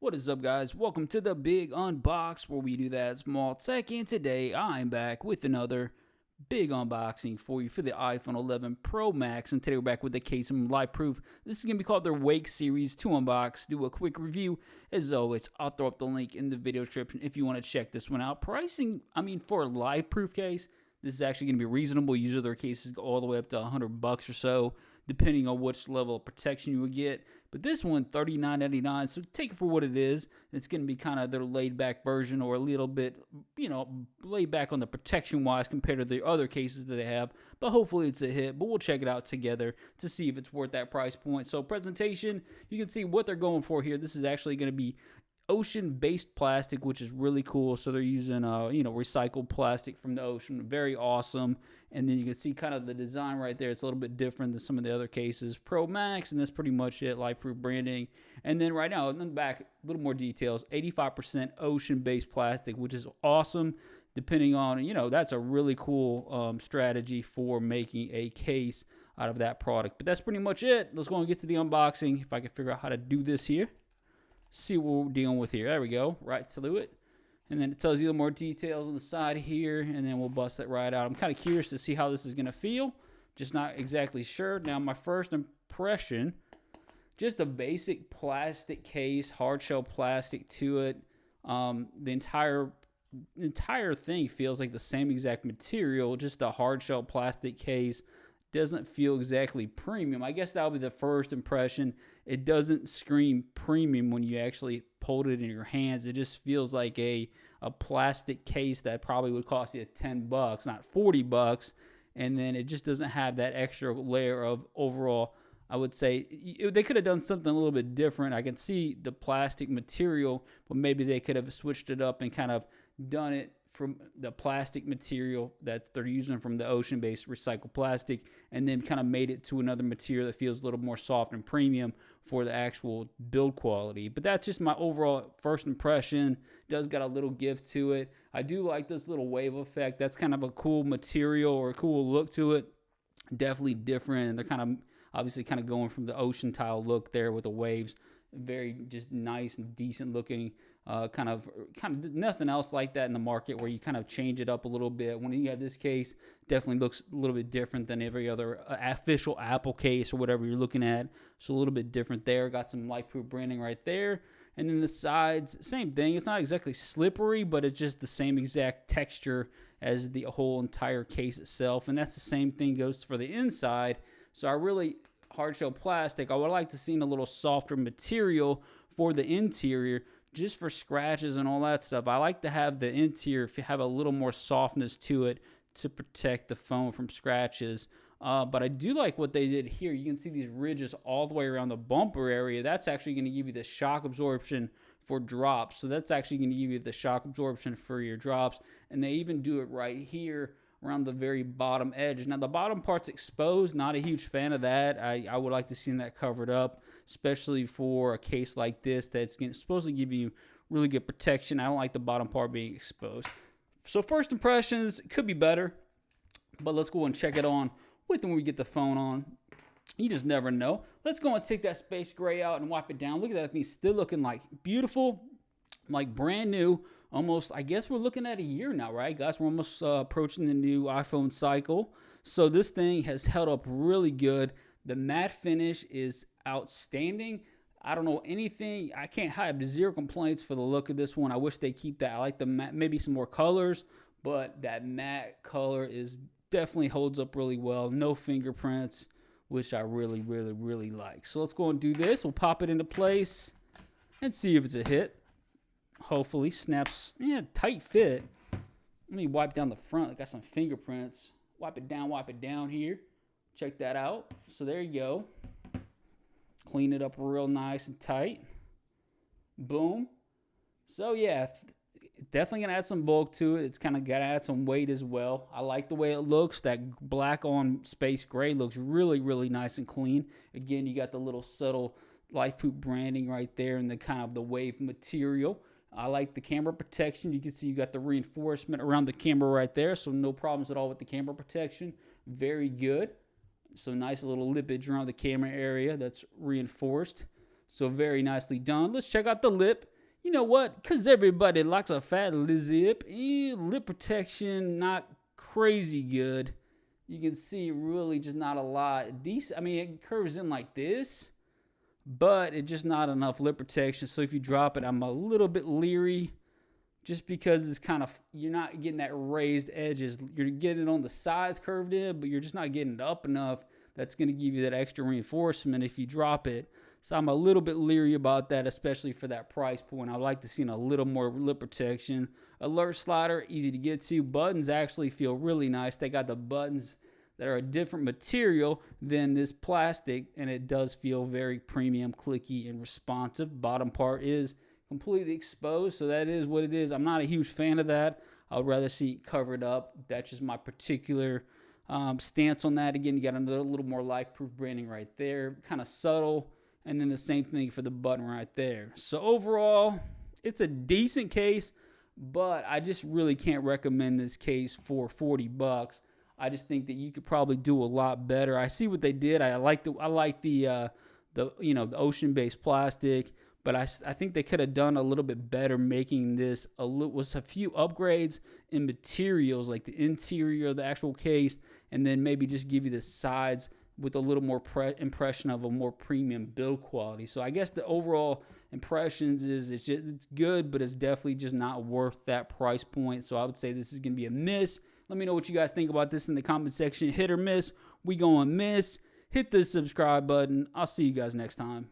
What is up, guys? Welcome to the Big Unbox, where we do that small tech, and today I'm back with another big unboxing for you for the iPhone 11 Pro Max, and today we're back with the case from LifeProof. This is going to be called their Wake Series to unbox, do a quick review. As always, I'll throw up the link in the video description if you want to check this one out. Pricing, for a LifeProof case, this is actually going to be reasonable. Usually their cases go all the way up to $100 or so, depending on which level of protection you would get. But this one, $39.99, so take it for what it is. It's going to be kind of their laid-back version, or a little bit, laid back on the protection-wise compared to the other cases that they have. But hopefully it's a hit. But we'll check it out together to see if it's worth that price point. So presentation, you can see what they're going for here. This is actually going to be ocean-based plastic, which is really cool. So they're using, recycled plastic from the ocean. Very awesome. And then you can see kind of the design right there. It's a little bit different than some of the other cases. Pro Max, and that's pretty much it. LifeProof branding. And then right now, in the back, a little more details. 85% ocean-based plastic, which is awesome. Depending on, that's a really cool strategy for making a case out of that product. But that's pretty much it. Let's go and get to the unboxing. If I can figure out how to do this here. See what we're dealing with here. There we go. Right to it. And then it tells you a little more details on the side here, and then we'll bust that right out. I'm kind of curious to see how this is going to feel. Just not exactly sure. Now, my first impression, just a basic plastic case, hard shell plastic to it. The entire thing feels like the same exact material, just a hard shell plastic case. Doesn't feel exactly premium. I guess that'll be the first impression. It doesn't scream premium when you actually hold it in your hands. It just feels like a plastic case that probably would cost you $10, not $40. And then it just doesn't have that extra layer of overall. I would say they could have done something a little bit different. I can see the plastic material, but maybe they could have switched it up and kind of done it from the plastic material that they're using from the ocean-based recycled plastic, and then kind of made it to another material that feels a little more soft and premium for the actual build quality. But that's just my overall first impression. It does got a little gift to it. I do like this little wave effect. That's kind of a cool material or a cool look to it. Definitely different, and they're kind of obviously kind of going from the ocean tile look there with the waves. Very just nice and decent looking. Kind of nothing else like that in the market where you kind of change it up a little bit. When you have this case, definitely looks a little bit different than every other official Apple case or whatever you're looking at. So a little bit different there. Got some LifeProof branding right there. And then the sides, same thing. It's not exactly slippery, but it's just the same exact texture as the whole entire case itself. And that's the same thing goes for the inside. So I really, hard shell plastic, I would like to see a little softer material for the interior, just for scratches and all that stuff. I like to have the interior have a little more softness to it to protect the phone from scratches. But I do like what they did here. You can see these ridges all the way around the bumper area. That's actually going to give you the shock absorption for drops. So that's actually going to give you the shock absorption for your drops. And they even do it right here around the very bottom edge. Now, the bottom part's exposed. Not a huge fan of that. I would like to see that covered up, especially for a case like this that's supposed to give you really good protection. I don't like the bottom part being exposed. So first impressions, it could be better, but let's go and check it on with when we get the phone on. You just never know. Let's go and take that space gray out and wipe it down. Look at that thing still looking like beautiful, like brand new. Almost, I guess we're looking at a year now, right, guys? We're almost approaching the new iPhone cycle. So this thing has held up really good. The matte finish is outstanding. I don't know anything. I can't have zero complaints for the look of this one. I wish they keep that. I like the matte, maybe some more colors, but that matte color is definitely holds up really well. No fingerprints, which I really, really, really like. So let's go and do this. We'll pop it into place and see if it's a hit. Hopefully snaps. Yeah, tight fit. Let me wipe down the front. I got some fingerprints. Wipe it down here. Check that out. So there you go. Clean it up real nice and tight. Boom. So yeah, definitely gonna add some bulk to it. It's kind of gotta add some weight as well. I like the way it looks. That black on space gray looks really, really nice and clean. Again, you got the little subtle LifeProof branding right there and the kind of the wave material. I like the camera protection. You can see you got the reinforcement around the camera right there, so no problems at all with the camera protection. Very good. So nice little lippage around the camera area that's reinforced. So very nicely done. Let's check out the lip. You know what? Because everybody likes a fat lip. Lip protection, not crazy good. You can see really just not a lot. Decent. I mean, it curves in like this, but it's just not enough lip protection. So if you drop it, I'm a little bit leery just because it's kind of, you're not getting that raised edges. You're getting it on the sides curved in, but you're just not getting it up enough. That's going to give you that extra reinforcement if you drop it. So I'm a little bit leery about that, especially for that price point. I'd like to see a little more lip protection. Alert slider, easy to get to. Buttons actually feel really nice. They got the buttons that are a different material than this plastic, and it does feel very premium, clicky, and responsive. Bottom part is completely exposed, so that is what it is. I'm not a huge fan of that. I would rather see it covered up. That's just my particular stance on that. Again, you got another little more LifeProof branding right there, kind of subtle. And then the same thing for the button right there. So overall, it's a decent case, but I just really can't recommend this case for $40. I just think that you could probably do a lot better. I see what they did. I like the ocean-based plastic, but I think they could have done a little bit better making this was a few upgrades in materials, like the interior of the actual case, and then maybe just give you the sides with a little more impression of a more premium build quality. So I guess the overall impressions is it's good, but it's definitely just not worth that price point. So I would say this is going to be a miss. Let me know what you guys think about this in the comment section. Hit or miss. We going miss. Hit the subscribe button. I'll see you guys next time.